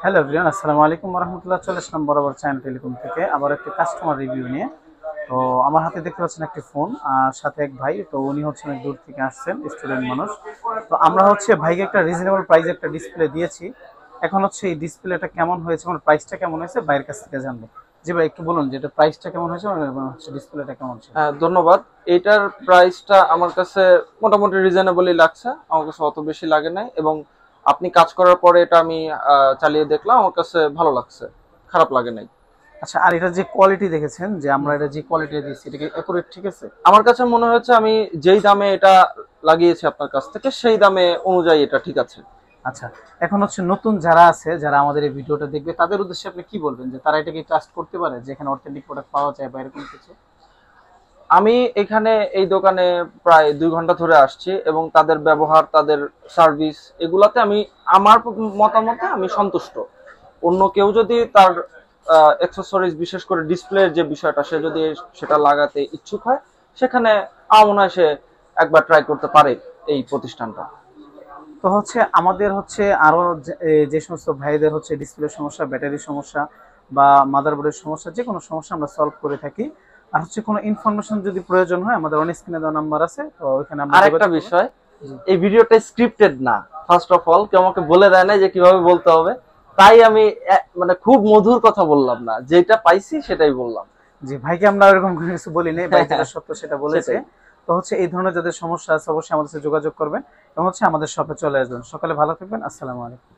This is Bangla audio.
হ্যালো এভরিওয়ান, আসসালামু আলাইকুম ওয়া রাহমাতুল্লাহ। চলে আসলাম বরাবর চায়না টেলিকম থেকে আবার একটি কাস্টমার রিভিউ নিয়ে। তো আমার হাতে দেখতে পাচ্ছেন একটি ফোন আর সাথে এক ভাই। তো উনি হচ্ছেন অনেক দূর থেকে আসছেন, স্টুডেন্ট মানুষ। তো আমরা ভাইকে একটা রিজনেবল প্রাইসে একটা ডিসপ্লে দিয়েছি। এখন এই ডিসপ্লেটা কেমন হয়েছে, আমার প্রাইসটা কেমন হয়েছে ভাইয়ের কাছ থেকে জানবো। জি ভাই, একটু বলুন যে এটা প্রাইসটা কেমন হয়েছে, ডিসপ্লেটা কেমন ছিল। হ্যাঁ, ধন্যবাদ। এইটার প্রাইসটা আমার কাছে মোটামুটি রিজনেবলই লাগছে, আমার কাছে অত বেশি লাগে নাই। এবং আপনি কাজ করার পরে এটা আমি চালিয়ে দেখলাম, আমার কাছে ভালো লাগছে, খারাপ লাগে নাই। আচ্ছা, আর এটা যে কোয়ালিটি দেখেছেন, যে আমরা এটা যে কোয়ালিটি দিয়েছি, এটা কি একুরেট ঠিক আছে? আমার কাছে মনে হচ্ছে আমি যেই দামে এটা লাগিয়েছি আপনার কাছ থেকে সেই দামে অনুযায়ী এটা ঠিক আছে। আচ্ছা, এখন নতুন যারা আছে, যারা আমাদের এই ভিডিওটা দেখবে, তাদের উদ্দেশ্যে আপনি কি বলবেন, যে তারা এটাকে ট্রাস্ট করতে পারে যে এখানে অথেন্টিক প্রোডাক্ট পাওয়া যায় বা এরকম কিছু? আমি এখানে এই দোকানে প্রায় 2 ঘন্টা ধরে আসছি এবং তাদের ব্যবহার, তাদের সার্ভিস, এগুলাতে আমার মতামতে আমি সন্তুষ্ট। অন্য কেউ যদি তার অ্যাক্সেসরিজ, বিশেষ করে ডিসপ্লের যে বিষয়টা, সে যদি সেটা লাগাতে ইচ্ছুক হয়, সেখানে আমার মনে হয় সে একবার ট্রাই করতে পারে এই প্রতিষ্ঠানটা। তো আমাদের আরো যে সমস্ত ভাইদের ডিসপ্লে সমস্যা, ব্যাটারি সমস্যা বা মাদারবোর্ডের সমস্যা, যে কোনো সমস্যা আমরা সলভ করে থাকি। আর কোনো ইনফরমেশন যদি প্রয়োজন হয়, আমাদের অন স্ক্রিনে দেওয়া নাম্বার আছে, তো ওইখানে আমরা আরেকটা বিষয়, এই ভিডিওটা স্ক্রিপ্টেড না। ফার্স্ট অফ অল, কেউ আমাকে বলে দেয় না যে কিভাবে বলতে হবে, তাই আমি মানে খুব মধুর কথা বললাম না, যেটা পাইছি সেটাই বললাম। জি, ভাইকে আমরা এরকম কোনো কিছু বলি নাই, ভাই যেটা সত্য সেটা বলেছে। সেটাই। তো এই ধরনের যাদের সমস্যা আছে, অবশ্যই আমাদের সাথে যোগাযোগ করবেন এবং আমাদের শপে চলে আসবেন। সকালে ভালো থাকবেন। আসসালামু আলাইকুম।